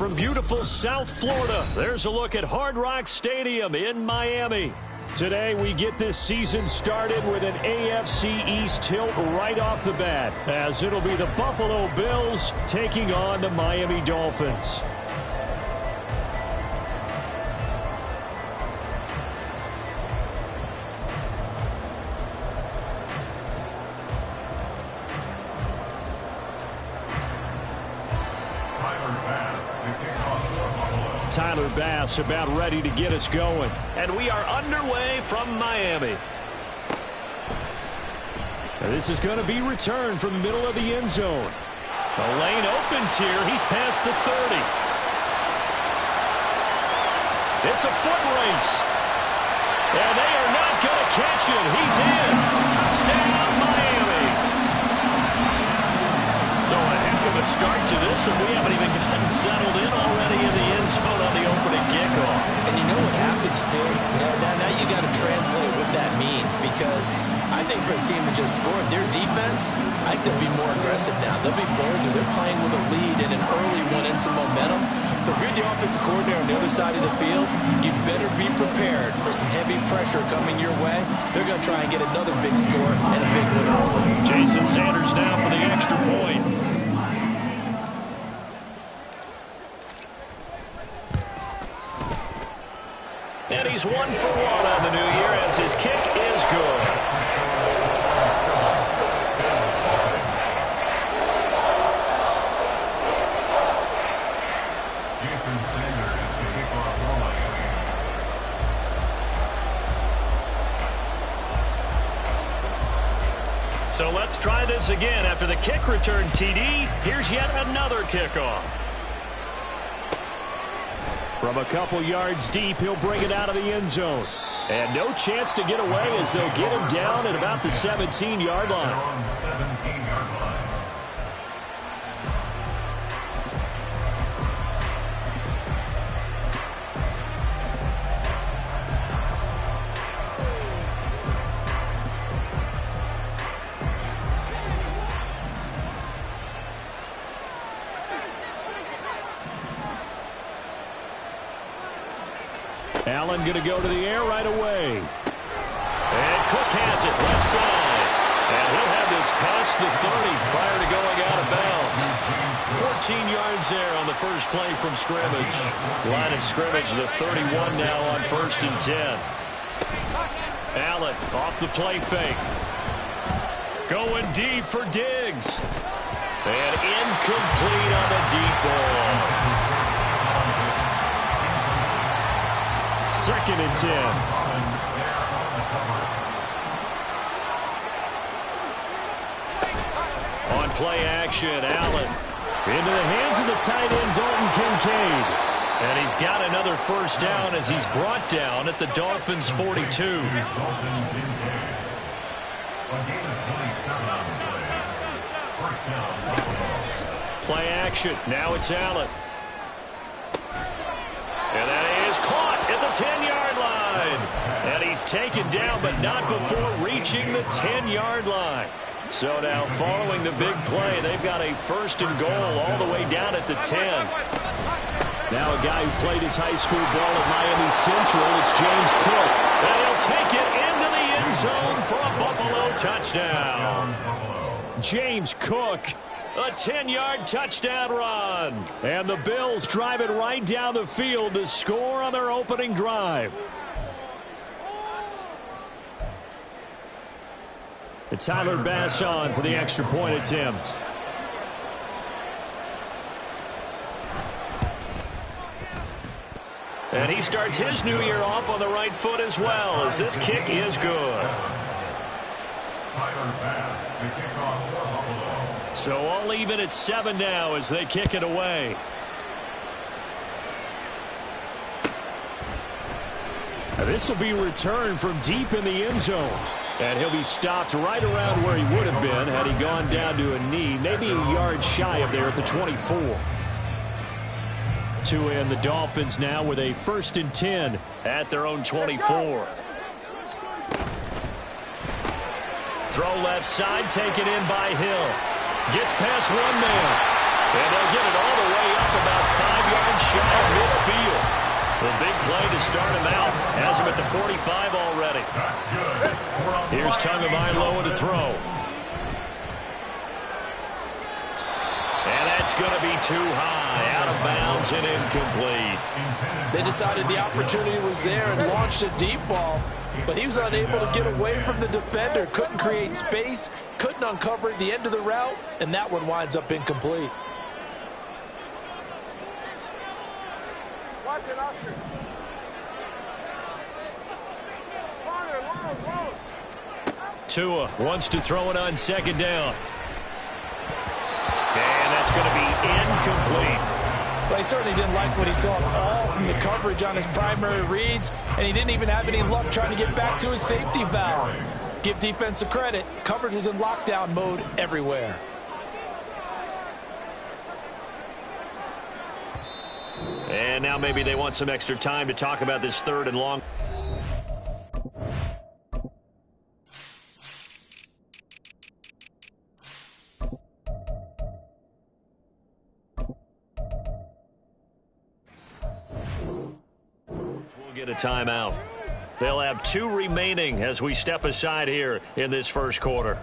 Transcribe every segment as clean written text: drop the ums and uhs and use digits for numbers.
from beautiful South Florida, there's a look at Hard Rock Stadium in Miami. Today we get this season started with an AFC East tilt right off the bat, as it'll be the Buffalo Bills taking on the Miami Dolphins. Tyler Bass about ready to get us going. And we are underway from Miami. Now this is going to be returned from the middle of the end zone. The lane opens here. He's past the 30. It's a foot race. And they are not going to catch it. He's in. Touchdown, Miami. So a heck of a start to this, and we haven't even gotten settled in already in the end zone on the opening kickoff. And you know what happens, too? Now you got to translate what that means, because I think for a team that just scored, their defense, I think they'll be more aggressive now. They'll be bolder. They're playing with a lead and an early one and some momentum. So if you're the offensive coordinator on the other side of the field, you better be prepared for some heavy pressure coming your way. They're going to try and get another big score and a big one early. Jason Sanders now for the extra point. And he's 1 for 1 on the new year as his kick is good. Jason Sanders is the kickoff for Miami. So let's try this again. After the kick return TD, here's yet another kickoff. From a couple yards deep, he'll bring it out of the end zone. And no chance to get away as they'll get him down at about the 17-yard line. 17-yard line. Allen going to go to the air right away. And Cook has it left side. And he'll have this past the 30 prior to going out of bounds. 14 yards there on the first play from scrimmage. Line of scrimmage, the 31 now on 1st and 10. Allen off the play fake. Going deep for Diggs. And incomplete on the deep ball. 2nd and 10. On play action, Allen into the hands of the tight end, Dalton Kincaid. And he's got another first down as he's brought down at the Dolphins' 42. Play action, now it's Allen. And that is caught at the 10-yard line. And he's taken down, but not before reaching the 10-yard line. So now, following the big play, they've got a 1st and goal all the way down at the 10. Now a guy who played his high school ball at Miami Central, it's James Cook. And he'll take it into the end zone for a Buffalo touchdown. James Cook. A 10-yard touchdown run. And the Bills drive it right down the field to score on their opening drive. It's Tyler Bass on for the extra point attempt. And he starts his new year off on the right foot as well, as this kick is good. Tyler Bass, the kickoff for Buffalo. So all even at 7 now as they kick it away. Now this will be returned from deep in the end zone. And he'll be stopped right around where he would have been had he gone down to a knee, maybe a yard shy of there at the 24. To end the Dolphins now with a 1st and 10 at their own 24. Throw left side, taken in by Hill. Gets past one man. And they'll get it all the way up about 5 yards shy of midfield. The big play to start him out. Has him at the 45 already. That's good. Here's Tagovailoa to throw. And that's going to be too high. Out of bounds and incomplete. They decided the opportunity was there and launched a deep ball, but he was unable to get away from the defender. Couldn't create space, couldn't uncover the end of the route, and that one winds up incomplete. Watch it, Oscar. Tua wants to throw it on second down. And that's going to be incomplete. But he certainly didn't like what he saw at all from the coverage on his primary reads, and he didn't even have any luck trying to get back to his safety valve. Give defense a credit. Coverage was in lockdown mode everywhere. And now maybe they want some extra time to talk about this 3rd and long. We'll get a timeout. They'll have 2 remaining as we step aside here in this first quarter.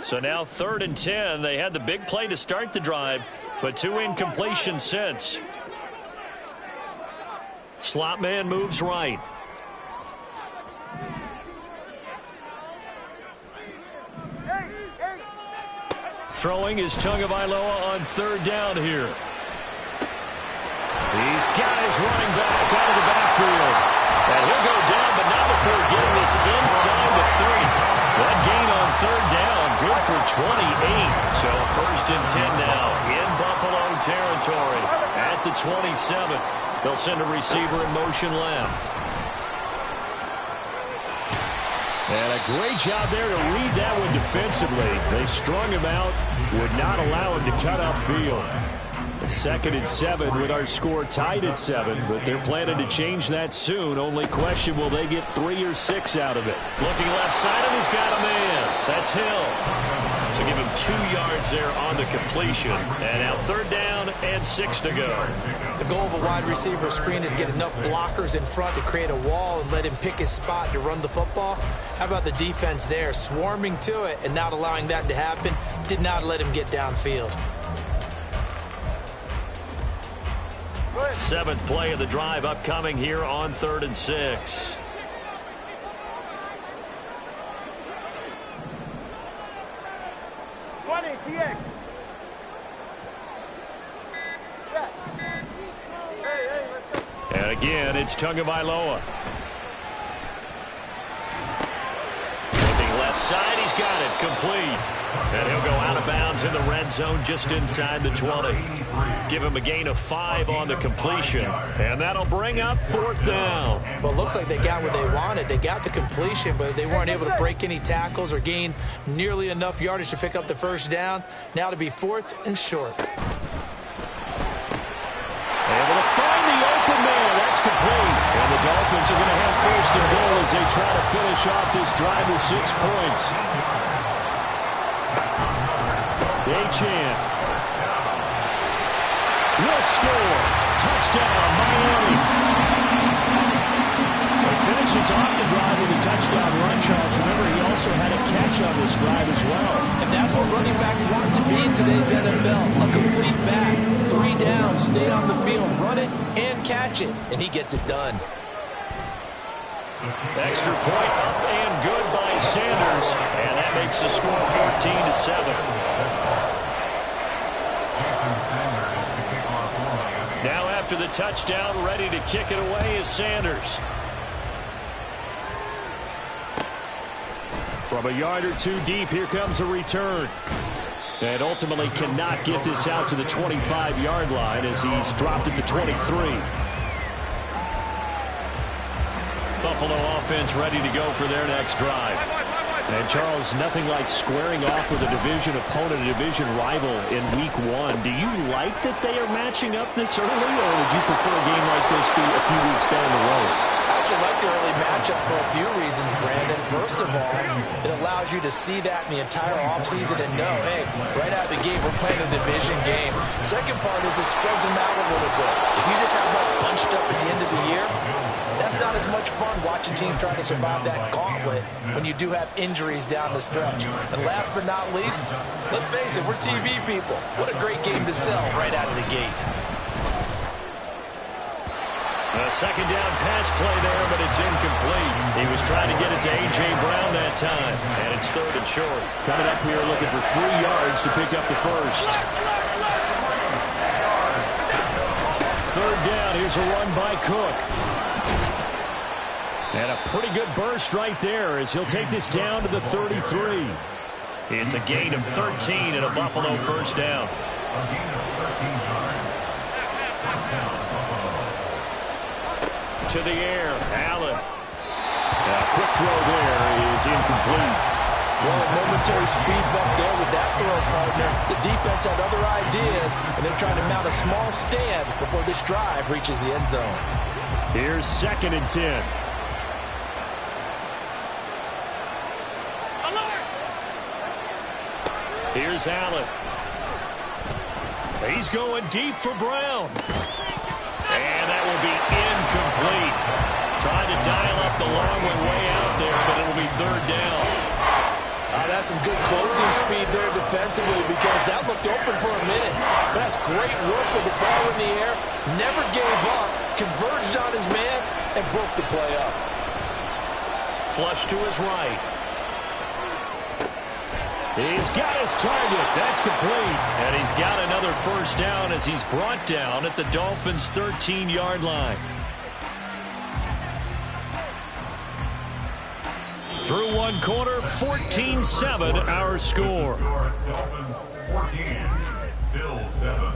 So now 3rd and 10. They had the big play to start the drive, but 2 incompletions since. Slot man moves right. Throwing is Tagovailoa on 3rd down here. He's got his running back out of the backfield. And he'll go down, but not before getting this inside the 3. That gain on 3rd down, good for 28. So 1st and 10 now in Buffalo territory at the 27. They'll send a receiver in motion left. And a great job there to read that one defensively. They strung him out, would not allow him to cut upfield. 2nd and 7 with our score tied at 7, but they're planning to change that soon. Only question, will they get 3 or 6 out of it? Looking left side, and he's got a man. That's Hill. So give him 2 yards there on the completion. And now 3rd down and 6 to go. The goal of a wide receiver screen is get enough blockers in front to create a wall and let him pick his spot to run the football. How about the defense there, swarming to it and not allowing that to happen? Did not let him get downfield. 7th play of the drive upcoming here on 3rd and 6. TX. And again, it's Tagovailoa. Looking left side, he's got it, complete. And he'll go out of bounds in the red zone just inside the 20. Give him a gain of 5 on the completion. And that'll bring up 4th down. Well, it looks like they got what they wanted. They got the completion, but they weren't able to break any tackles or gain nearly enough yardage to pick up the 1st down. Now to be 4th and short. Able to find the open man. That's complete. And the Dolphins are going to have 1st and goal as they try to finish off this drive with 6 points. Achane will score. Touchdown, Miami. He finishes off the drive with a touchdown run, Charles. Remember, he also had a catch on this drive as well. And that's what running backs want to be in today's NFL. A complete back. 3 downs, stay on the field, run it, and catch it. And he gets it done. Extra point up and good by Sanders. And that makes the score 14-7. Now after the touchdown, ready to kick it away is Sanders. From a yard or 2 deep, here comes a return. And ultimately cannot get this out to the 25-yard line as he's dropped at the 23. Buffalo offense ready to go for their next drive. And, Charles, nothing like squaring off with a division opponent, a division rival in Week 1. Do you like that they are matching up this early, or would you prefer a game like this be a few weeks down the road? I especially like the early matchup for a few reasons, Brandon. First of all, it allows you to see that in the entire offseason and know, hey, right out of the gate, we're playing a division game. Second part is it spreads them out a little bit. If you just have them bunched up at the end of the year, that's not as much fun watching teams try to survive that gauntlet when you do have injuries down the stretch. And last but not least, let's face it, we're TV people. What a great game to sell right out of the gate. A second down pass play there, but it's incomplete. He was trying to get it to A.J. Brown that time, and it's third and short. Coming up here looking for 3 yards to pick up the first. Third down, here's a run by Cook. And a pretty good burst right there as he'll take this down to the 33. It's a gain of 13 and a Buffalo first down. A gain of 13 yards. First down, Buffalo. To the air, Allen. A quick throw there is incomplete. Well, a momentary speed bump there with that throw, partner. The defense had other ideas, and they're trying to mount a small stand before this drive reaches the end zone. Here's 2nd and 10. Here's Allen. He's going deep for Brown. And that will be incomplete. Trying to dial up the long way out there, but it'll be third down. That's some good closing speed there defensively because that looked open for a minute. That's great work with the ball in the air. Never gave up, converged on his man, and broke the play up. Flush to his right. He's got his target. That's complete. And he's got another first down as he's brought down at the Dolphins' 13-yard line. Through one quarter, 14-7 our score. Dolphins 14, Bills 7.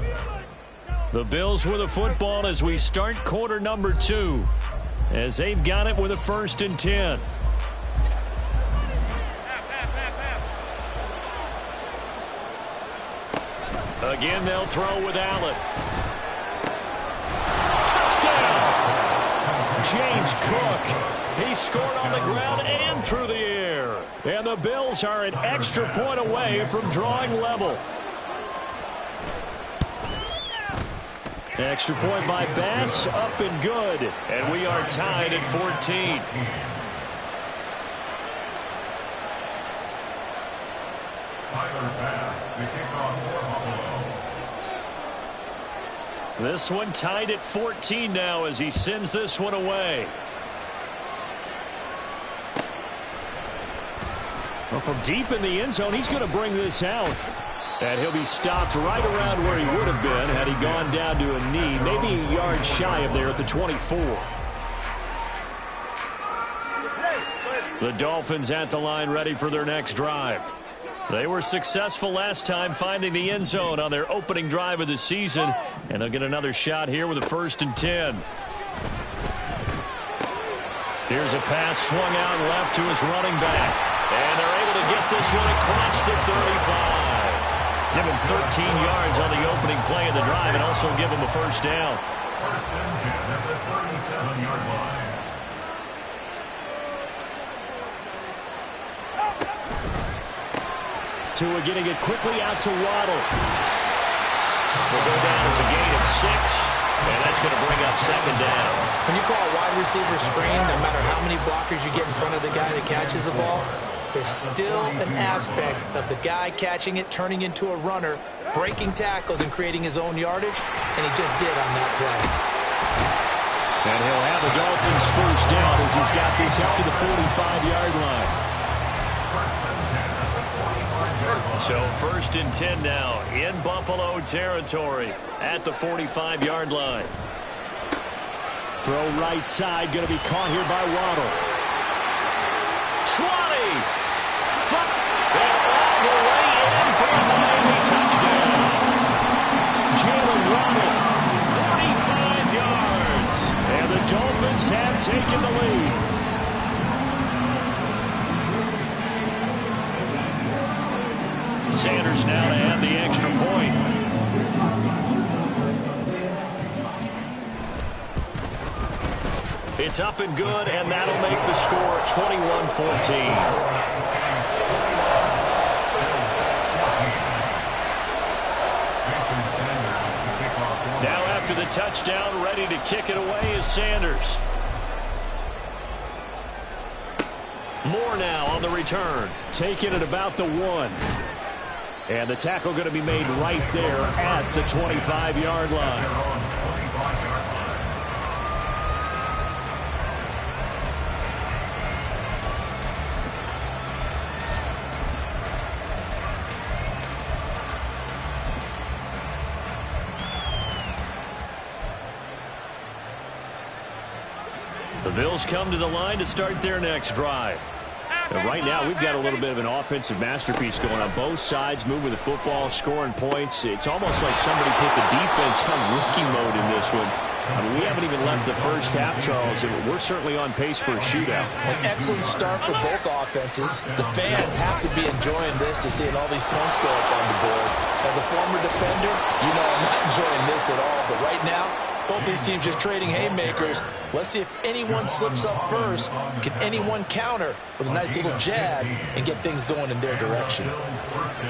The Bills with the football as we start quarter number 2. As they've got it with a 1st and 10. Again, they'll throw with Allen. Touchdown! James Cook. He scored on the ground and through the air. And the Bills are an extra point away from drawing level. Extra point by Bass, up and good. And we are tied at 14. Tyler Bass to kick off for Buffalo. This one tied at 14 now as he sends this one away. Well, from deep in the end zone, he's going to bring this out. And he'll be stopped right around where he would have been had he gone down to a knee, maybe a yard shy of there at the 24. The Dolphins at the line ready for their next drive. They were successful last time finding the end zone on their opening drive of the season, and they'll get another shot here with a 1st and 10. Here's a pass swung out left to his running back, and they're able to get this one across the 35. Give him 13 yards on the opening play of the drive and also give him a first down. First and 10 at the 37-yard line. Tua getting it quickly out to Waddle. Will go down as a gain of 6, and that's going to bring up 2nd down. When you call a wide receiver screen, no matter how many blockers you get in front of the guy that catches the ball, there's still an aspect of the guy catching it, turning into a runner, breaking tackles and creating his own yardage, and he just did on that play. And he'll have the Dolphins first down as he's got this up to the 45-yard line. So 1st and 10 now in Buffalo territory at the 45-yard line. Throw right side, going to be caught here by Waddle. 20! And all the way in for a Miami touchdown. Jalen Waddle, 45 yards. And the Dolphins have taken the lead. Sanders now to add the extra point. It's up and good, and that'll make the score 21-14. Now after the touchdown, ready to kick it away is Sanders. Moore now on the return. Taking it about the 1. And the tackle going to be made right there at the 25-yard line. The Bills come to the line to start their next drive. And right now, we've got a little bit of an offensive masterpiece going on both sides, moving the football, scoring points. It's almost like somebody put the defense on rookie mode in this one. I mean, we haven't even left the first half, Charles, and we're certainly on pace for a shootout. An excellent start for both offenses. The fans have to be enjoying this to seeing all these points go up on the board. As a former defender, you know I'm not enjoying this at all. But right now, both these teams just trading haymakers. Let's see if anyone slips up first. Can anyone counter with a nice little jab and get things going in their direction?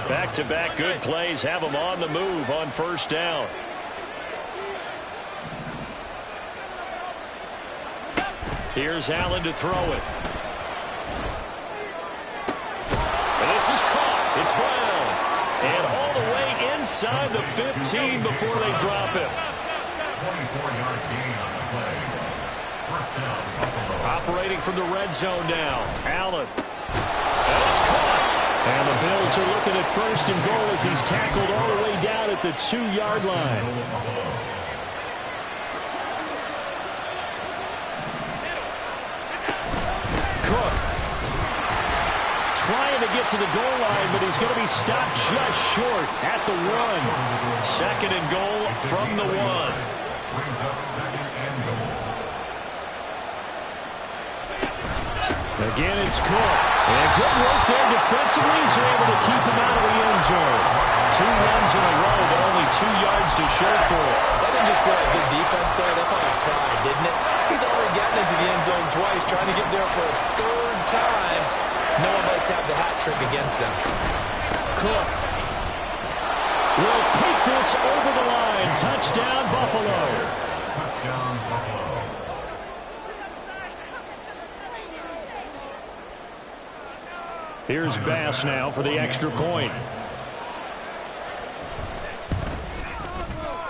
Back-to-back good plays have them on the move on first down. Here's Allen to throw it. And this is caught. It's Brown. And all the way inside the 15 before they drop him. 24-yard gain on the play. First down, Buffalo. Operating from the red zone now. Allen. And it's caught. And the Bills are looking at first and goal as he's tackled all the way down at the 2-yard line. Cook trying to get to the goal line, but he's going to be stopped just short at the 1. Second and goal from the 1. Brings up second and goal. Again, it's Cook. And good work there defensively. He's able to keep him out of the end zone. 2 runs in a row, but only 2 yards to show for it. That didn't just feel like good defense there. That felt like pride, didn't it? He's already gotten into the end zone twice, trying to get there for a 3rd time. No one likes to have the hat trick against them. Cook will take this over the line. Touchdown, Buffalo. Touchdown, Buffalo. Here's Bass now for the extra point.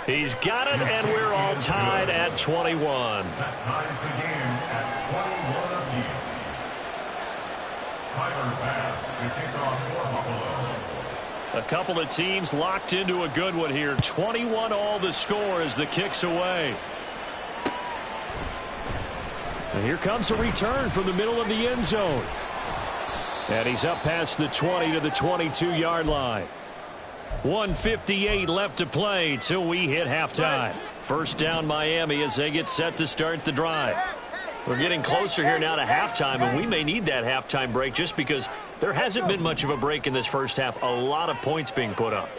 He's got it, and we're all tied at 21. That ties the game at 21 apiece. Tyler Bass to kick off for Buffalo. A couple of teams locked into a good one here. 21 all the score as the kick's away. And here comes a return from the middle of the end zone. And he's up past the 20 to the 22-yard line. 1:58 left to play till we hit halftime. First down Miami as they get set to start the drive. We're getting closer here now to halftime, and we may need that halftime break just because there hasn't been much of a break in this first half. A lot of points being put up.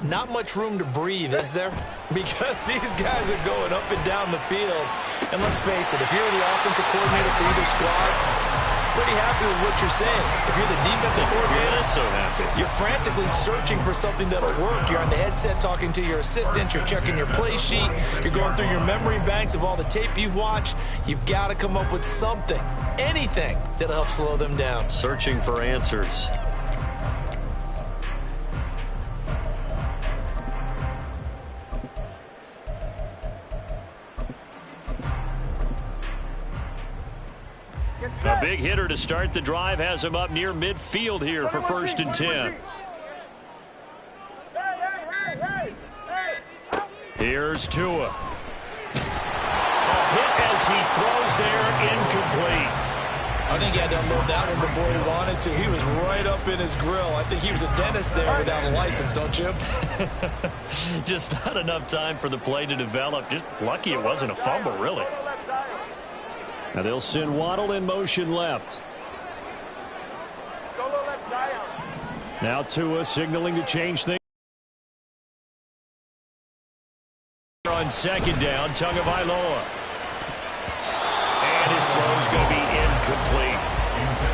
Not much room to breathe, is there? Because these guys are going up and down the field. And let's face it, if you're the offensive coordinator for either squad, pretty happy with what you're saying. If you're the defensive coordinator, not so happy. You're frantically searching for something that'll work. You're on the headset talking to your assistant. You're checking your play sheet. You're going through your memory banks of all the tape you've watched. You've got to come up with something, anything that'll help slow them down. Searching for answers. A big hitter to start the drive has him up near midfield here for 1st and 10. Here's Tua. A hit as he throws there, incomplete. I think he had to unload that one before he wanted to. He was right up in his grill. I think he was a dentist there without a license, don't you? Just not enough time for the play to develop. Just lucky it wasn't a fumble, really. Now they'll send Waddle in motion left. Now Tua signaling to change things. On second down, Tagovailoa. And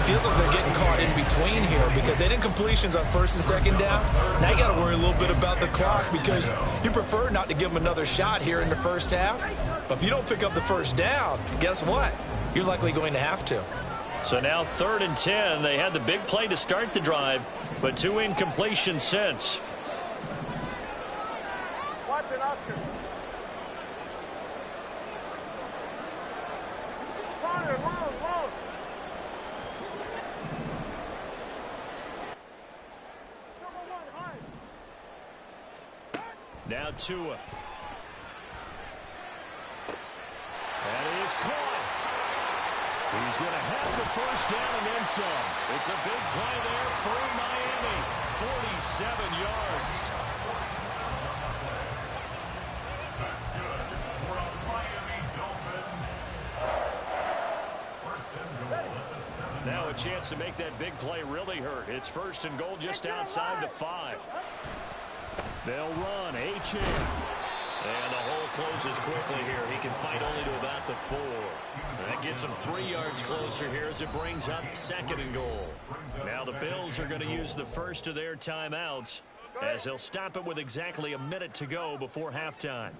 feels like they're getting caught in between here because they didn't completions on first and second down. Now you got to worry a little bit about the clock because you prefer not to give them another shot here in the first half. But if you don't pick up the first down, guess what? You're likely going to have to. So now 3rd and 10. They had the big play to start the drive, but 2 incompletions since. Watch it, Oscar. Long. Now Tua. That is caught. He's going to have the first down and then some. It's a big play there for Miami. 47 yards. That's good for a Miami Dolphins. First and goal at the 7. Now a chance to make that big play really hurt. It's 1st and goal just outside the 5. They'll run. Achane. And the hole closes quickly here. He can fight only to about the 4. That gets him 3 yards closer here as it brings up 2nd and goal. Now the Bills are going to use the first of their timeouts as they'll stop it with exactly a minute to go before halftime.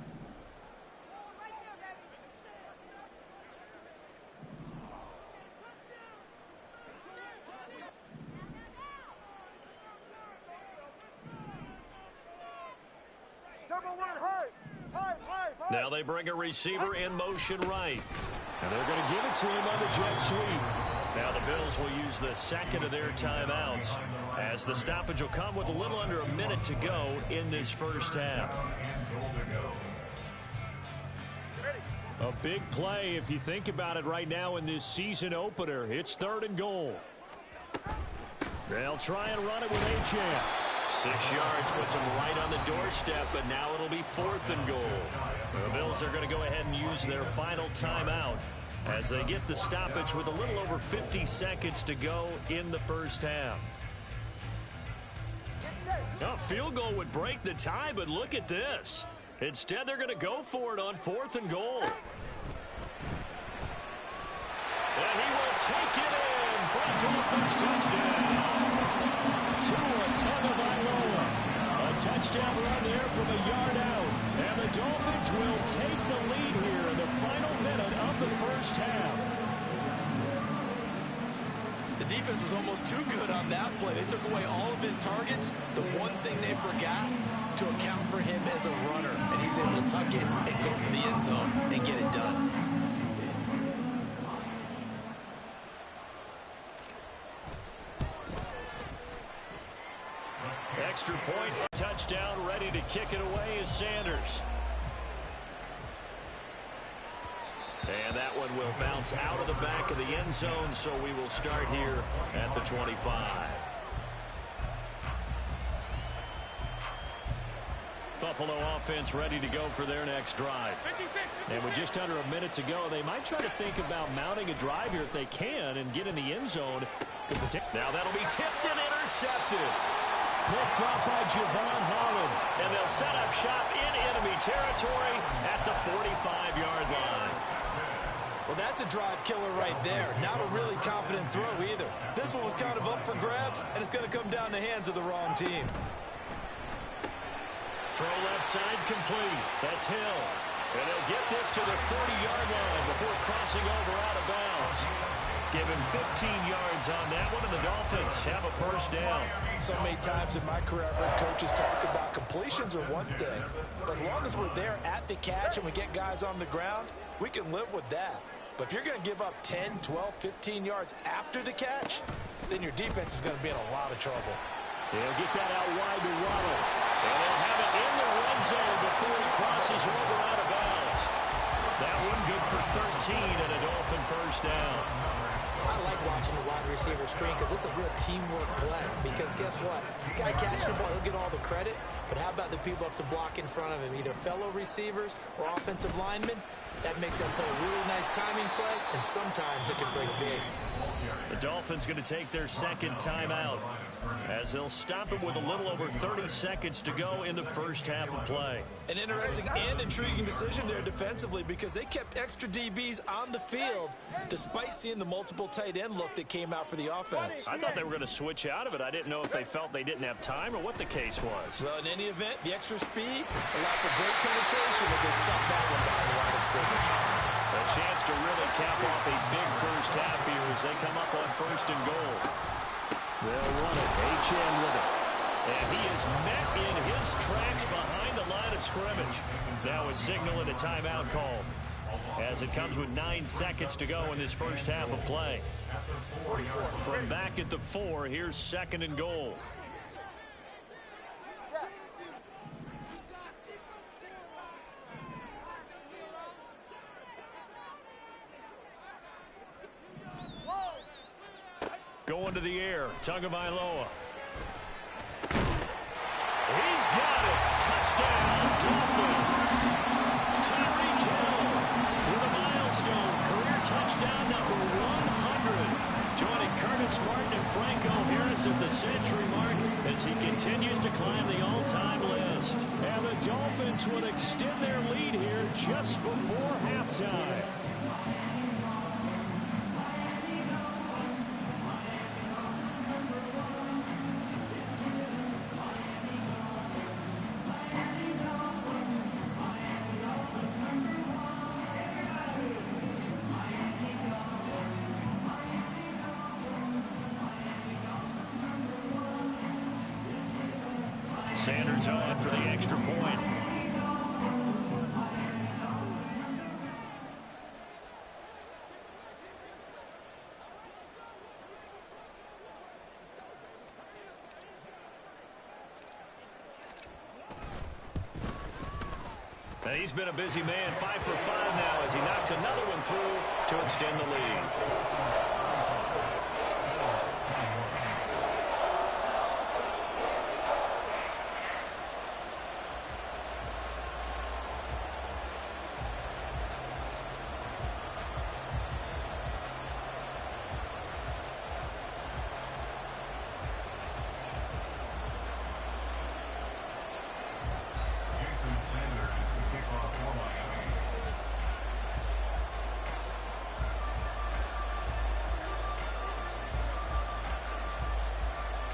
Now they bring a receiver in motion right. And they're going to give it to him on the jet sweep. Now the Bills will use the 2nd of their timeouts as the stoppage will come with a little under a minute to go in this first half. A big play if you think about it right now in this season opener. It's 3rd and goal. They'll try and run it with Achane. 6 yards puts him right on the doorstep, but now it'll be 4th and goal. The Bills are going to go ahead and use their final timeout as they get the stoppage with a little over 50 seconds to go in the first half. A field goal would break the tie, but look at this. Instead, they're going to go for it on 4th and goal. And he will take it in for a Dolphins touchdown. Tua Tagovailoa. A touchdown run there from a yard out. And the Dolphins will take the lead here in the final minute of the first half. The defense was almost too good on that play. They took away all of his targets. The one thing they forgot, to account for him as a runner. And he's able to tuck it and go for the end zone and get it done. Extra point, touchdown, ready to kick it away is Sanders. And that one will bounce out of the back of the end zone, so we will start here at the 25. Buffalo offense ready to go for their next drive. And with just under a minute to go, they might try to think about mounting a drive here if they can and get in the end zone. Now that'll be tipped and intercepted. Picked up by Javon Holland. And they'll set up shop in enemy territory at the 45-yard line. Well, that's a drive killer right there. Not a really confident throw either. This one was kind of up for grabs, and it's going to come down the hands of the wrong team. Throw left side complete. That's Hill. And he'll get this to the 30-yard line before crossing over out of bounds. Give him 15 yards on that one, and the Dolphins have a first down. So many times in my career, I've heard coaches talk about completions are one thing, but as long as we're there at the catch and we get guys on the ground, we can live with that. But if you're going to give up 10, 12, 15 yards after the catch, then your defense is going to be in a lot of trouble. They'll get that out wide to Waddle. And they'll have it in the red zone before he crosses over out of bounds. That one good for 13 and a Dolphin first down. I like watching the wide receiver screen because it's a real teamwork play. Because guess what? The guy catching the ball, he'll get all the credit. But how about the people up to block in front of him, either fellow receivers or offensive linemen? That makes that play a really nice timing play, and sometimes it can break big. The Dolphins going to take their second timeout as they'll stop it with a little over 30 seconds to go in the first half of play. An interesting and intriguing decision there defensively because they kept extra DBs on the field despite seeing the multiple tight end look that came out for the offense. I thought they were going to switch out of it. I didn't know if they felt they didn't have time or what the case was. Well, in any event, the extra speed allowed for great penetration as they stuffed that one behind the line of scrimmage. A chance to really cap off a big first half here as they come up on 1st and goal. They'll run it. H.N. with it. And he is met in his tracks behind the line of scrimmage. Now a signal and a timeout call as it comes with 9 seconds to go in this first half of play. From back at the 4, here's 2nd and goal. Going to the air, Tagovailoa. He's got it. Touchdown, Dolphins. Tyreek Hill with a milestone. Career touchdown number 100. Joining Curtis Martin and Franco Harris at the century mark as he continues to climb the all-time list. And the Dolphins would extend their lead here just before halftime. Sanders on for the extra point. Now he's been a busy man, 5 for 5 now as he knocks another one through to extend the lead.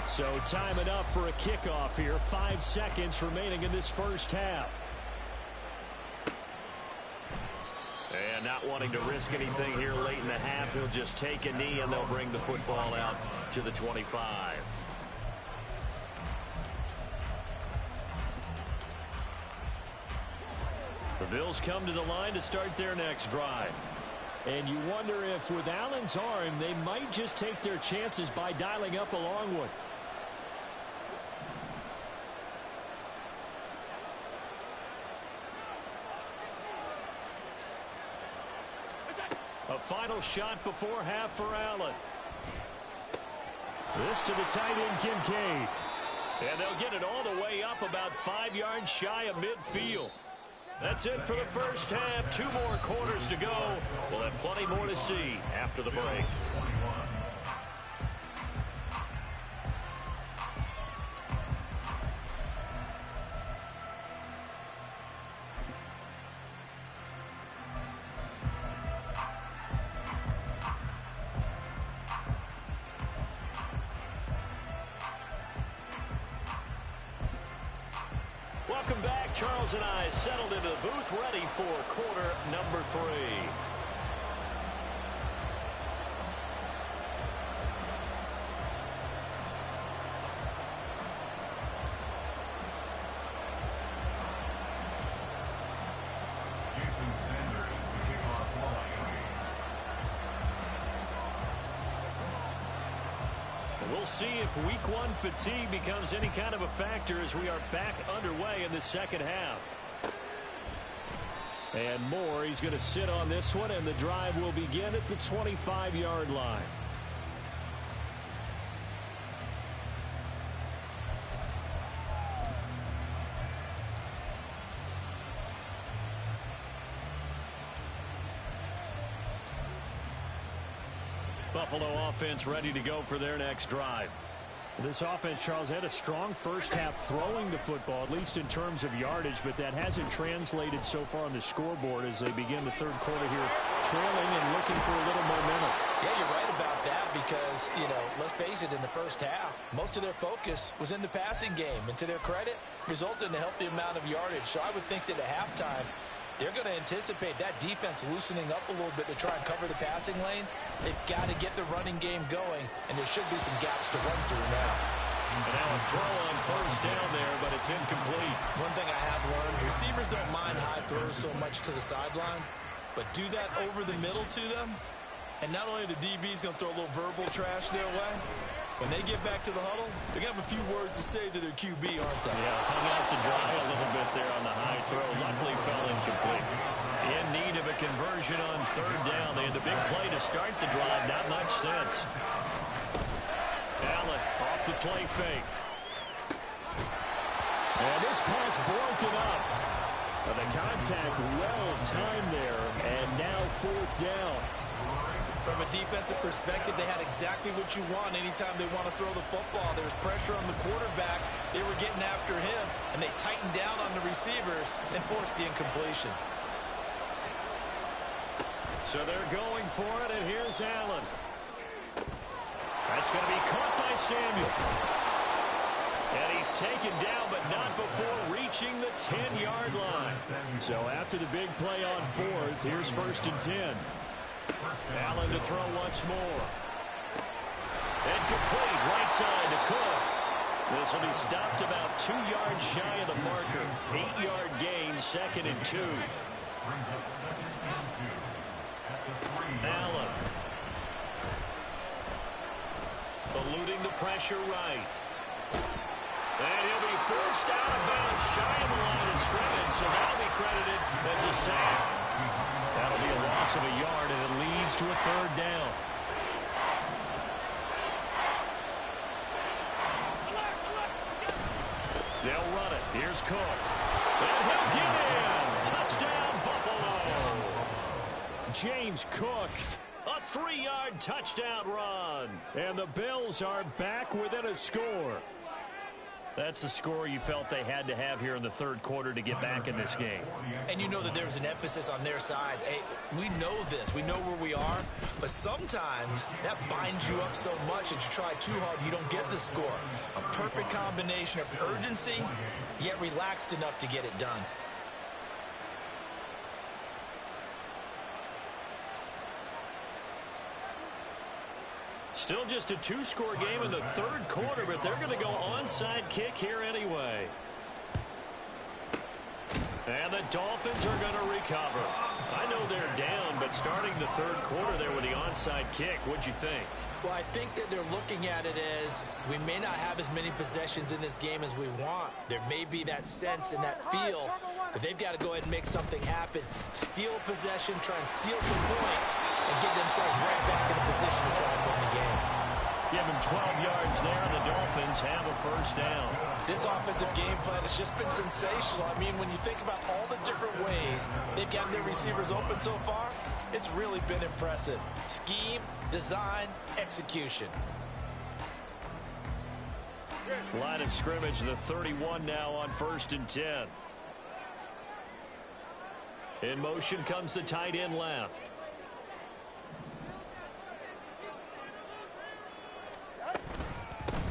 So time it up for a kickoff here. 5 seconds remaining in this first half. And not wanting to risk anything here late in the half, he'll just take a knee and they'll bring the football out to the 25. The Bills come to the line to start their next drive. And you wonder if with Allen's arm, they might just take their chances by dialing up a long one. A final shot before half for Allen. This to the tight end, Kincaid. And they'll get it all the way up about 5 yards shy of midfield. That's it for the first half. 2 more quarters to go. We'll have plenty more to see after the break. Welcome back. Charles and I settled into the booth, ready for quarter number 3. Jason Sanders, the kickoff for Miami. We'll see if week 1 fatigue becomes any kind of a factor as we are back underway in the second half. And Moore, he's going to sit on this one, and the drive will begin at the 25-yard line. Buffalo offense ready to go for their next drive. This offense, Charles, had a strong first half throwing the football, at least in terms of yardage, but that hasn't translated so far on the scoreboard as they begin the third quarter here, trailing and looking for a little momentum. Yeah, you're right about that because, let's face it, in the first half, most of their focus was in the passing game. And to their credit, resulted in a healthy amount of yardage. So I would think that at halftime, they're going to anticipate that defense loosening up a little bit to try and cover the passing lanes. They've got to get the running game going, and there should be some gaps to run through now. And now a throw on first down there, but it's incomplete. One thing I have learned, receivers don't mind high throws so much to the sideline, but do that over the middle to them, and not only the DB's going to throw a little verbal trash their way, when they get back to the huddle, they're going to have a few words to say to their QB, aren't they? Yeah, hung out to dry a little bit there on the high throw. Luckily fell incomplete. In need of a conversion on third down. They had the big play to start the drive. Not much sense. Allen off the play fake. And this pass broken up. The contact well timed there, and now fourth down. From a defensive perspective, they had exactly what you want anytime they want to throw the football. There was pressure on the quarterback. They were getting after him, and they tightened down on the receivers and forced the incompletion. So they're going for it, and here's Allen. That's going to be caught by Samuel. And he's taken down, but not before reaching the 10-yard line. So after the big play on fourth, here's 1st and 10. Allen to throw once more. And complete right side to Cook. This will be stopped about 2 yards shy of the marker. 8-yard gain, 2nd and 2. Allen. Eluding the pressure right. And he'll be forced out of bounds shy of the line of scrimmage, so that'll be credited as a sack. That'll be a loss of a yard, and it leads to a third down. They'll run it. Here's Cook. And he'll get in. Touchdown, Buffalo. James Cook. A 3-yard touchdown run. And the Bills are back within a score. That's the score you felt they had to have here in the third quarter to get back in this game. And you know that there was an emphasis on their side. Hey, we know this. We know where we are. But sometimes that binds you up so much that you try too hard, you don't get the score. A perfect combination of urgency, yet relaxed enough to get it done. Still just a 2-score game in the third quarter, but they're going to go onside kick here anyway. And the Dolphins are going to recover. I know they're down, but starting the third quarter there with the onside kick, what'd you think? Well, I think that they're looking at it as we may not have as many possessions in this game as we want. There may be that sense and that feel that they've got to go ahead and make something happen. Steal a possession, try and steal some points, and get themselves right back in a position to try and win the game. Give them 12 yards there, and the Dolphins have a first down. This offensive game plan has just been sensational. I mean, when you think about all the different ways they've gotten their receivers open so far, it's really been impressive. Scheme, design, execution. Line of scrimmage, the 31 now on 1st and 10. In motion comes the tight end left.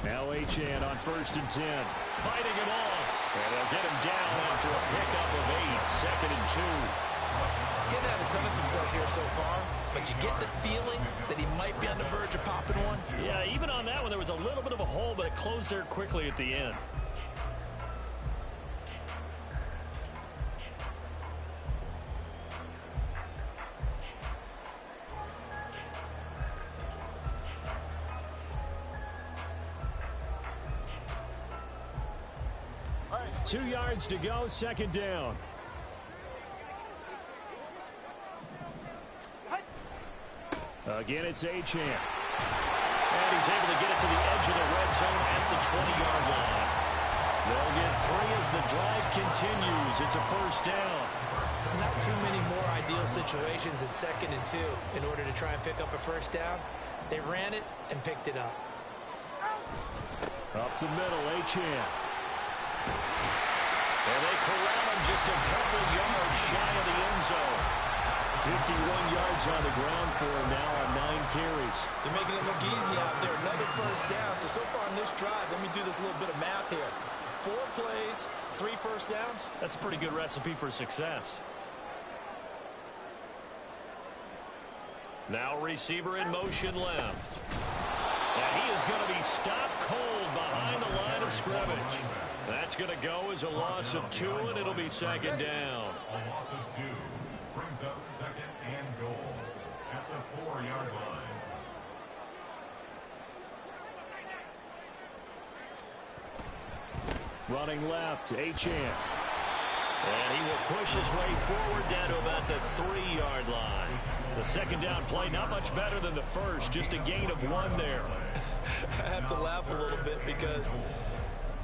Now Achane on 1st and 10. Fighting him off. And they'll get him down after a pickup of 8. 2nd and 2. He hasn't had a ton of success here so far, but you get the feeling that he might be on the verge of popping one. Yeah, even on that one, there was a little bit of a hole, but it closed there quickly at the end. Hey. 2 yards to go, 2nd down. Again, it's Achane. And he's able to get it to the edge of the red zone at the 20-yard line. They'll get 3 as the drive continues. It's a first down. Not too many more ideal situations at 2nd and 2 in order to try and pick up a first down. They ran it and picked it up. Up the middle, Achane. And they corral him just a couple yards shy of the end zone. 51 yards on the ground for him now on 9 carries. They're making it look easy out there. Another first down. So far on this drive, let me do this little bit of math here. 4 plays, 3 first downs. That's a pretty good recipe for success. Now receiver in motion left. And he is going to be stopped cold behind the line of scrimmage. That's going to go as a loss of 2, and it'll be second down. A loss of 2 brings up second and goal at the 4-yard line. Running left, Achane. And he will push his way forward down to about the 3-yard line. The second down play, not much better than the first, just a gain of 1 there. I have to laugh a little bit because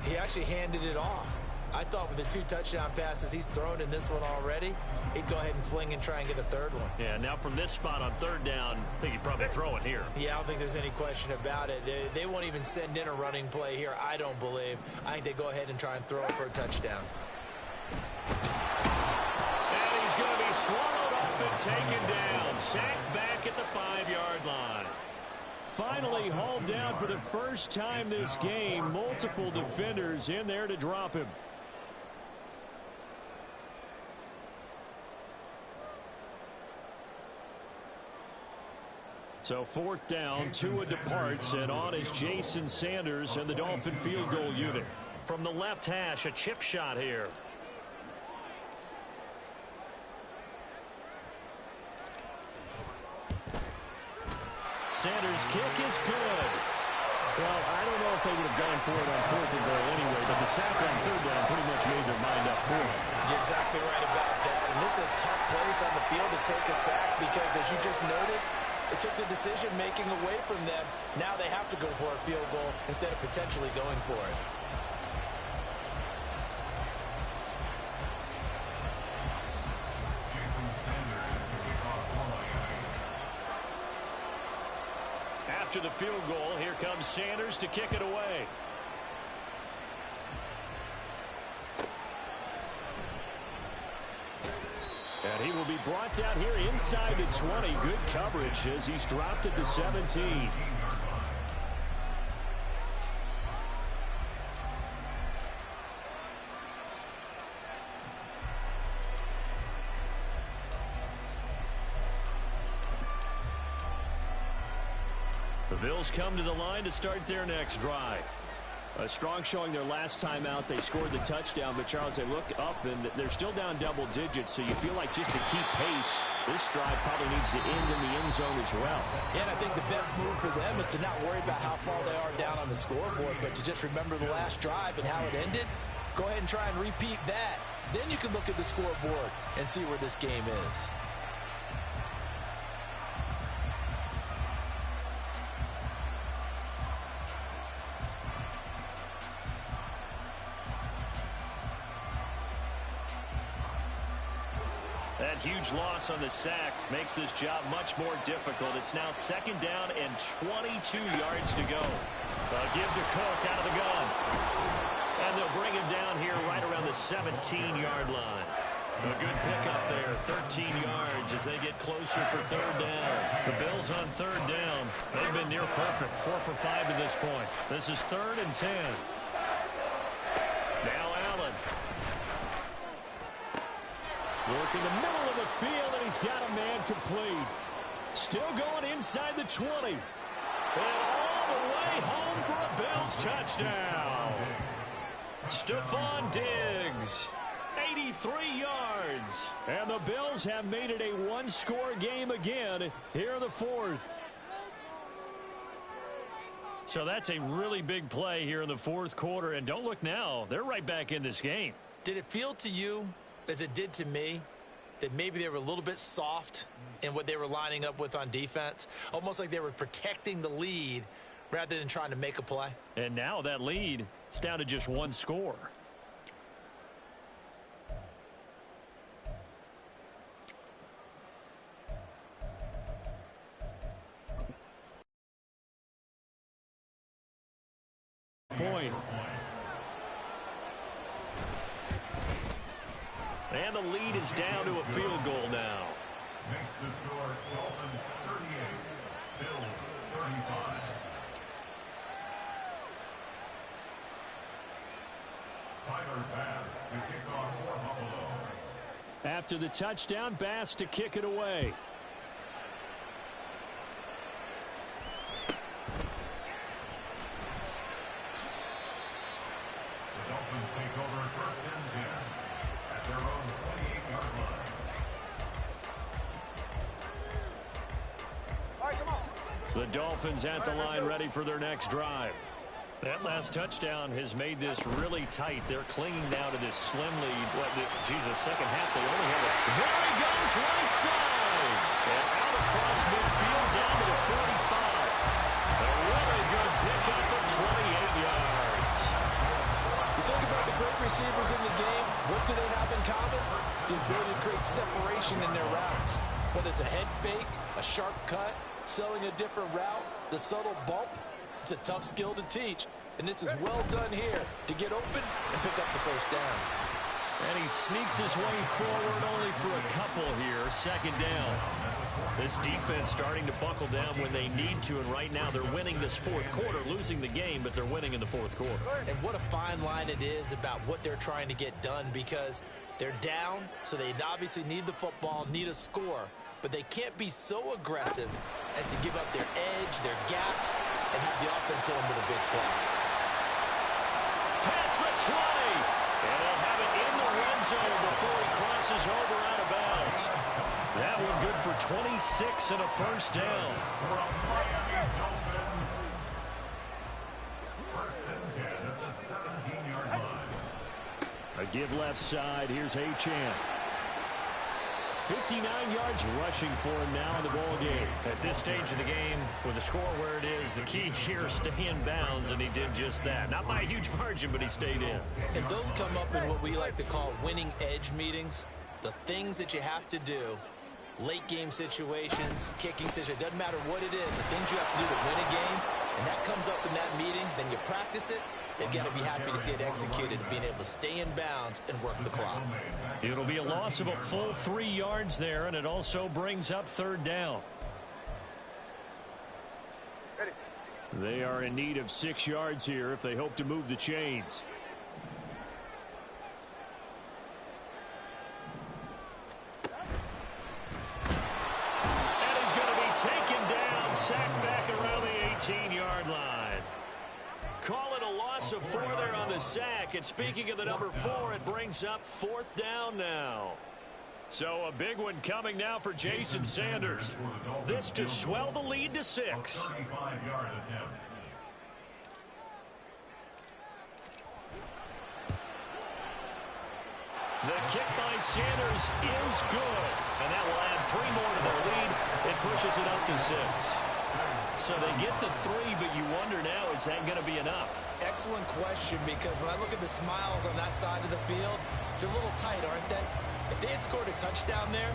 he actually handed it off. I thought with the 2 touchdown passes he's thrown in this one already, he'd go ahead and fling and try and get a 3rd one. Yeah, now from this spot on 3rd down, I think he'd probably throw it here. Yeah, I don't think there's any question about it. They won't even send in a running play here, I don't believe. I think they go ahead and try and throw it for a touchdown. And he's going to be swallowed up and taken down. Sacked back at the 5-yard line. Finally hauled down for the first time this game. Multiple defenders in there to drop him. So 4th down, Tua departs, and on is Jason Sanders and the Dolphin field goal unit. From the left hash, a chip shot here. Sanders' kick is good. Well, I don't know if they would have gone for it on 4th and goal anyway, but the sack on 3rd down pretty much made their mind up for it. You're exactly right about that. And this is a tough place on the field to take a sack because, as you just noted, it took the decision-making away from them. Now they have to go for a field goal instead of potentially going for it. After the field goal, here comes Sanders to kick it away. And he will be brought down here inside the 20. Good coverage as he's dropped at the 17. The Bills come to the line to start their next drive. A strong showing their last time out. They scored the touchdown, but Charles, they look up and they're still down double digits, so you feel like just to keep pace, this drive probably needs to end in the end zone as well. Yeah, and I think the best move for them is to not worry about how far they are down on the scoreboard, but to just remember the last drive and how it ended. Go ahead and try and repeat that. Then you can look at the scoreboard and see where this game is. That huge loss on the sack makes this job much more difficult. It's now 2nd down and 22 yards to go. Give to Cook out of the gun. And they'll bring him down here right around the 17-yard line. A good pickup there, 13 yards as they get closer for 3rd down. The Bills on 3rd down. They've been near perfect, 4 for 5 to this point. This is 3rd and 10. Now Allen. Work in the middle of the field, and he's got a man complete. Still going inside the 20. And all the way home for a Bills touchdown. Stephon Diggs, 83 yards. And the Bills have made it a one-score game again here in the 4th. So that's a really big play here in the 4th quarter. And don't look now, they're right back in this game. Did it feel to you, as it did to me, that maybe they were a little bit soft in what they were lining up with on defense? Almost like they were protecting the lead rather than trying to make a play. And now that lead is down to just 1 score. point. And the lead is down to a field goal now. Makes the score Dolphins 38, Bills 35. Tyler Bass to kick off for Buffalo. After the touchdown, Bass to kick it away. The Dolphins take over first and 10 at their own 28-yard line. All right, come on. The Dolphins at the line, ready for their next drive. That last touchdown has made this really tight. They're clinging now to this slim lead. Second half, they only have it. There he goes, right side. And out across midfield, down to the 45. A really good pickup of 28 yards. You think about the great receivers in the game, what do they have in common? The ability to create separation in their routes. Whether it's a head fake, a sharp cut, selling a different route, the subtle bump. It's a tough skill to teach, and this is well done here to get open and pick up the first down. And he sneaks his way forward only for a couple here. Second down. This defense starting to buckle down when they need to, and right now they're winning this fourth quarter, losing the game, but they're winning in the fourth quarter. And what a fine line it is about what they're trying to get done, because they're down, so they obviously need the football, need a score, but they can't be so aggressive as to give up their edge, their gaps, and have the offense hit them with a big play. Pass the 20. And they'll have it in the red zone before he crosses over out of bounds. That one good for 26 and a first down. For a Miami Dolphin. First and 10 at the 17-yard line. A give left side. Here's Achane. 59 yards rushing for him now in the ball game. At this stage of the game, with the score where it is, the key here is stay in bounds, and he did just that. Not by a huge margin, but he stayed in. And those come up in what we like to call winning edge meetings. The things that you have to do, late game situations, kicking situations, doesn't matter what it is, the things you have to do to win a game, and that comes up in that meeting, then you practice it. They've got to be happy to see it executed, being able to stay in bounds and work the clock. It'll be a loss of a full 3 yards there, and it also brings up third down. They are in need of 6 yards here if they hope to move the chains. And he's going to be taken down, sacked back around the 18-yard line. Call it a loss of 4 there on the sack. And speaking of the number 4, it brings up fourth down now. So a big one coming now for Jason Sanders. This to swell the lead to 6. 35-yard attempt. The kick by Sanders is good. And that will add 3 more to their lead. It pushes it up to 6. So they get the 3, but you wonder now, is that going to be enough? Excellent question, because when I look at the smiles on that side of the field, they're a little tight, aren't they? If they had scored a touchdown there,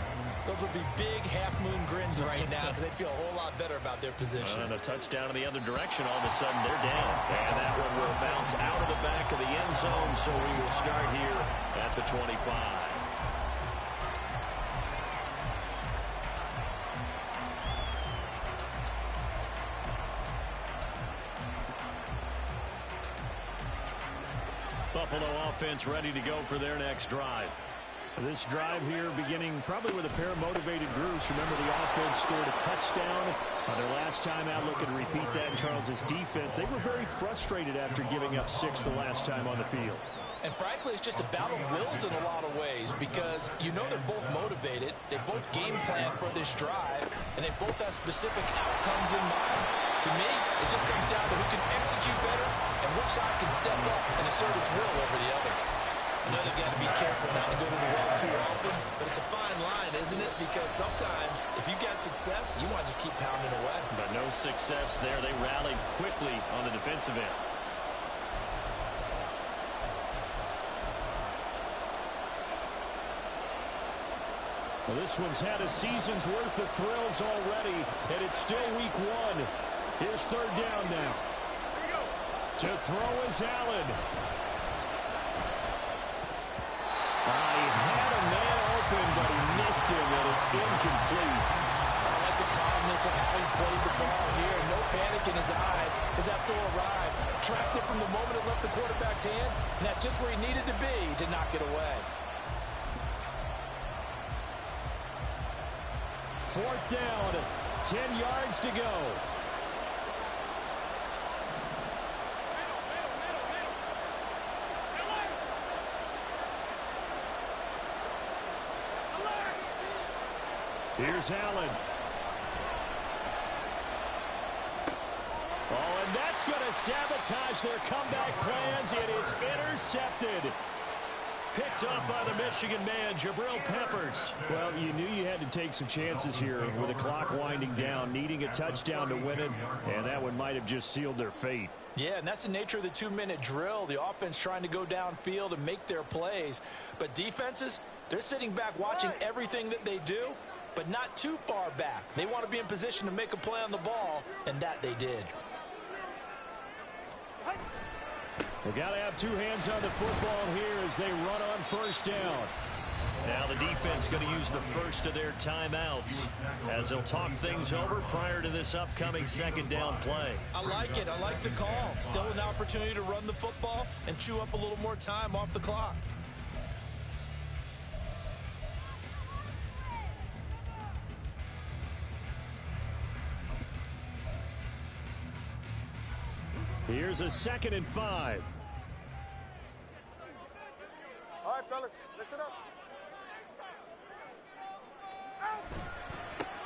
those would be big half-moon grins right now, because they'd feel a whole lot better about their position. And a touchdown in the other direction, all of a sudden they're down. And that one will bounce out of the back of the end zone, so we will start here at the 25. Buffalo offense ready to go for their next drive. This drive here beginning probably with a pair of motivated groups. Remember, the offense scored a touchdown on their last time out. Looking to repeat that in Charles's defense. They were very frustrated after giving up 6 the last time on the field. And frankly, it's just a battle of wills in a lot of ways, because you know they're both motivated, they both game plan for this drive, and they both have specific outcomes in mind. To me, it just comes down to who can execute better and which side can step up and assert its will over the other. You know they've got to be careful not to go to the well too often, but it's a fine line, isn't it? Because sometimes, if you got success, you want to just keep pounding away. But no success there. They rallied quickly on the defensive end. Well, this one's had a season's worth of thrills already, and it's still week 1. Here's third down now. To throw is Allen. He had a man open, but he missed him, and it's incomplete. I like the calmness of having played the ball here. No panic in his eyes as that throw arrived. Tracked it from the moment it left the quarterback's hand, and that's just where he needed to be to knock it away. 4th down, 10 yards to go. Here's Allen. Oh, and that's going to sabotage their comeback plans. It is intercepted. Picked up by the Michigan man, Jabril Peppers. Well, you knew you had to take some chances here with the clock winding down, needing a touchdown to win it, and that one might have just sealed their fate. Yeah, and that's the nature of the 2-minute drill. The offense trying to go downfield and make their plays. But defenses, they're sitting back watching everything that they do, but not too far back. They want to be in position to make a play on the ball, and that they did. They got to have two hands on the football here as they run on 1st down. Now the defense going to use the first of their timeouts as they'll talk things over prior to this upcoming 2nd down play. I like it. I like the call. Still an opportunity to run the football and chew up a little more time off the clock. Here's a 2nd and 5. All right, fellas, listen up.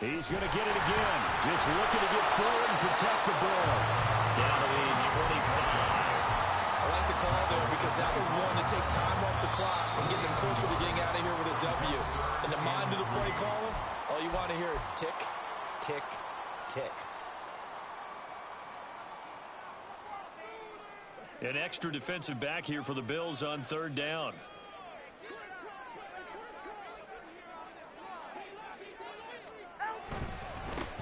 He's going to get it again. Just looking to get forward and protect the ball. Down to the 25. I like the call there because that was one to take time off the clock and get them closer to getting out of here with a W. In the mind of the play caller, all you want to hear is tick, tick, tick. An extra defensive back here for the Bills on 3rd down.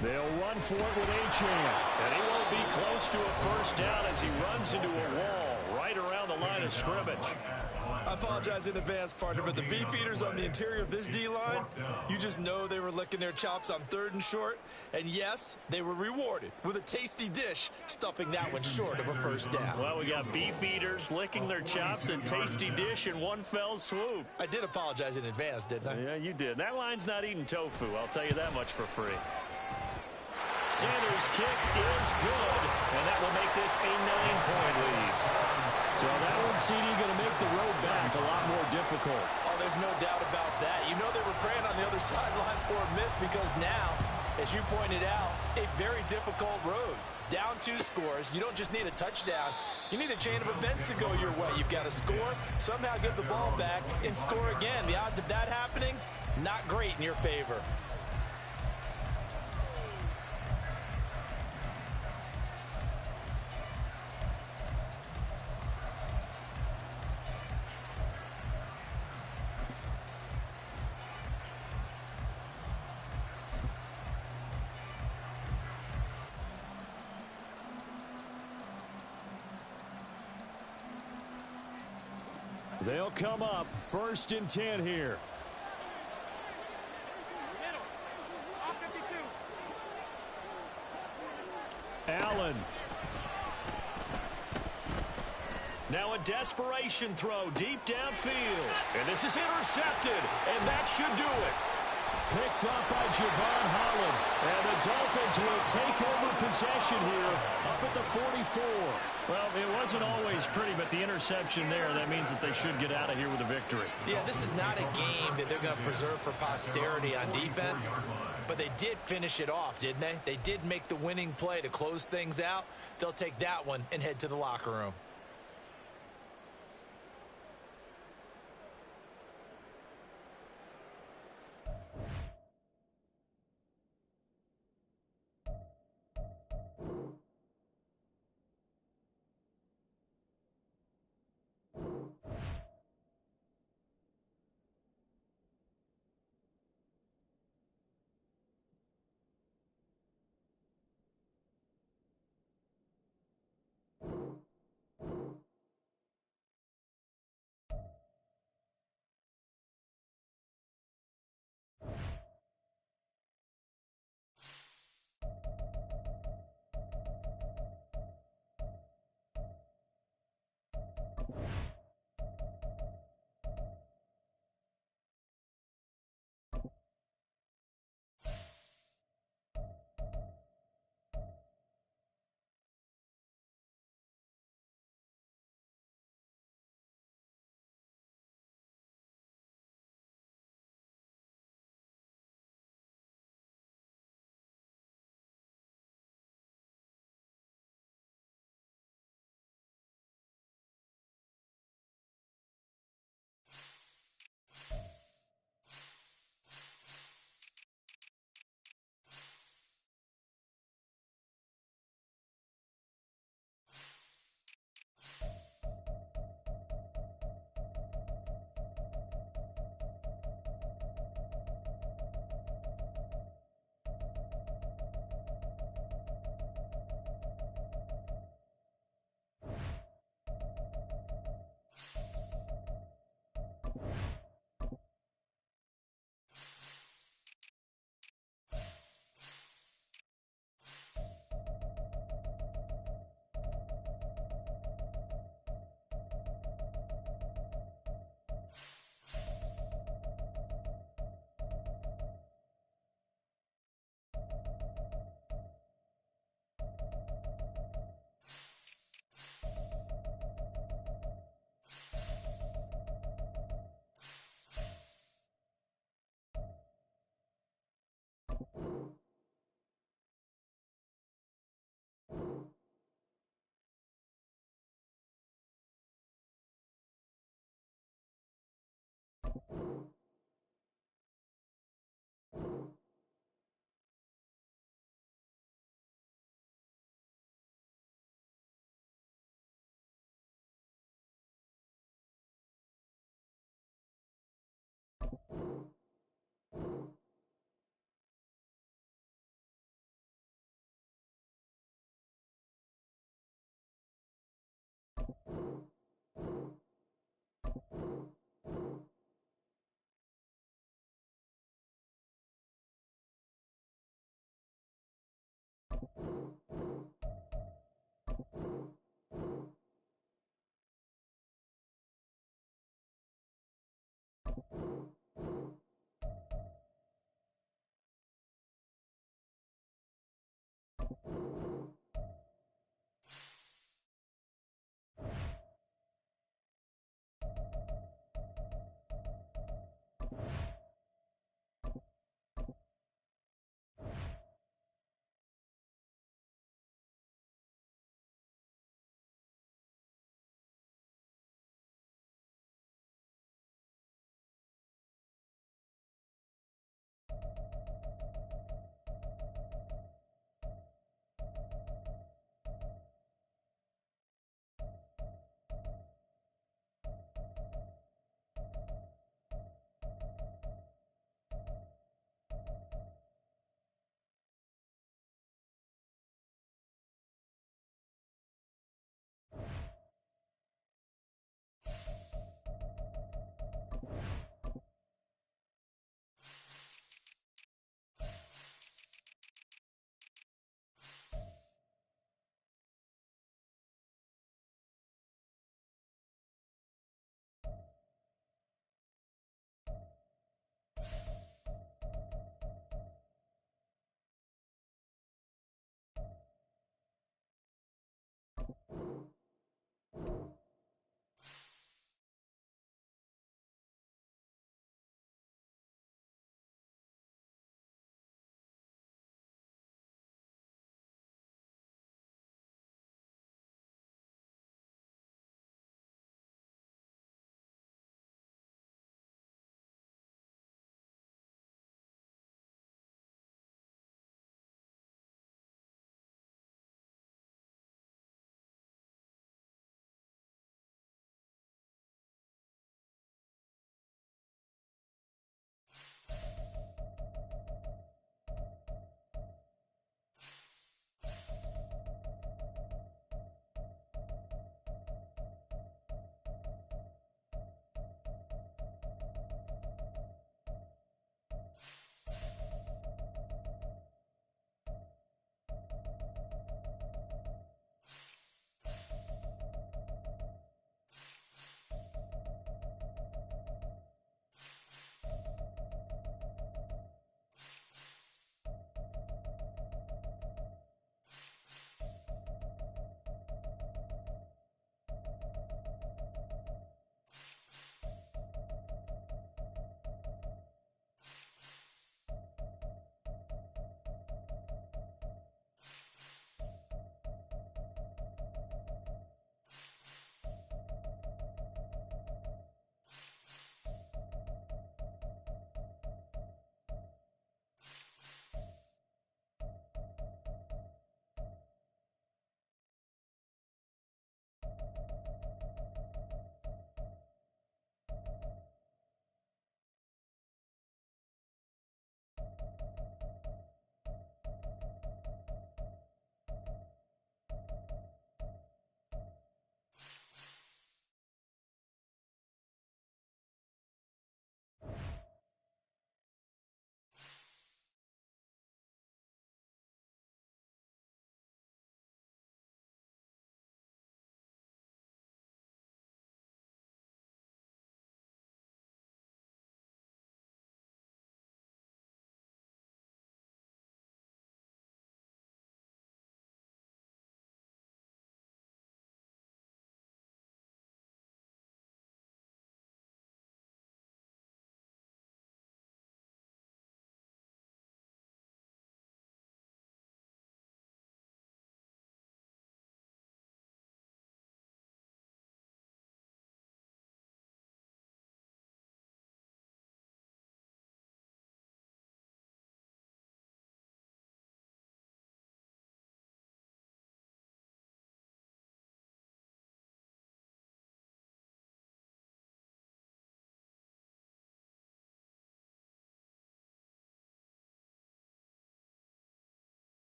They'll run for it with Achane. And he won't be close to a 1st down as he runs into a wall right around the line of scrimmage. I apologize in advance, partner, but the beefeaters on the interior of this D-line, you just know they were licking their chops on 3rd and short. And yes, they were rewarded with a tasty dish, stuffing that one short of a 1st down. Well, we got beefeaters licking their chops and tasty dish in one fell swoop. I did apologize in advance, didn't I? Yeah, you did. That line's not eating tofu, I'll tell you that much for free. Sanders' kick is good, and that will make this a 9-point lead. So that one, CD, going to make the road back a lot more difficult. Oh, there's no doubt about that. You know they were praying on the other sideline for a miss because now, as you pointed out, a very difficult road. Down 2 scores. You don't just need a touchdown. You need a chain of events to go your way. You've got to score, somehow get the ball back, and score again. The odds of that happening, not great in your favor. They'll come up 1st and 10 here. Allen. Now a desperation throw deep downfield. And this is intercepted, and that should do it. Picked up by Javon Holland. And the Dolphins will take over possession here up at the 44. Well, it wasn't always pretty, but the interception there, that means that they should get out of here with a victory. Yeah, this is not a game that they're going to preserve for posterity on defense, but they did finish it off, didn't they? They did make the winning play to close things out. They'll take that one and head to the locker room.